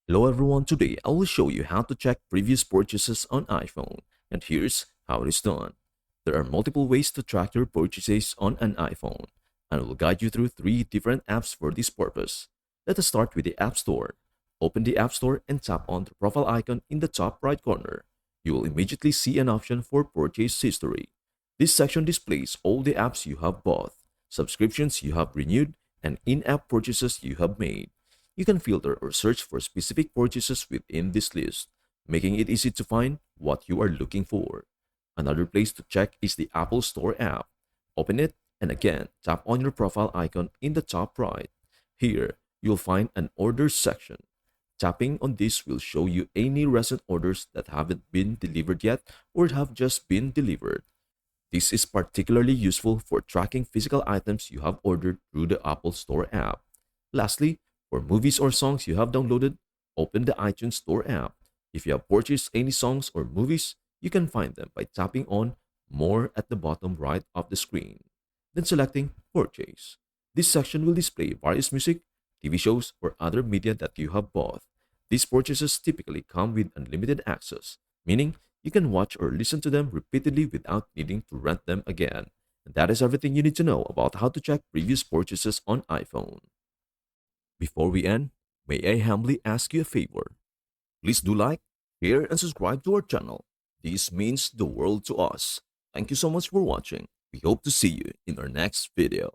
Hello everyone, today I will show you how to check previous purchases on iPhone, and here's how it is done. There are multiple ways to track your purchases on an iPhone, and I will guide you through 3 different apps for this purpose. Let us start with the App Store. Open the App Store and tap on the profile icon in the top right corner. You will immediately see an option for purchase history. This section displays all the apps you have bought, subscriptions you have renewed, and in-app purchases you have made. You can filter or search for specific purchases within this list, making it easy to find what you are looking for. Another place to check is the Apple Store app. Open it and again tap on your profile icon in the top right. Here, you'll find an orders section. Tapping on this will show you any recent orders that haven't been delivered yet or have just been delivered. This is particularly useful for tracking physical items you have ordered through the Apple Store app. Lastly, for movies or songs you have downloaded, open the iTunes Store app. If you have purchased any songs or movies, you can find them by tapping on More at the bottom right of the screen, then selecting Purchase. This section will display various music, TV shows, or other media that you have bought. These purchases typically come with unlimited access, meaning you can watch or listen to them repeatedly without needing to rent them again. And that is everything you need to know about how to check previous purchases on iPhone. Before we end, may I humbly ask you a favor? Please do like, share, and subscribe to our channel. This means the world to us. Thank you so much for watching. We hope to see you in our next video.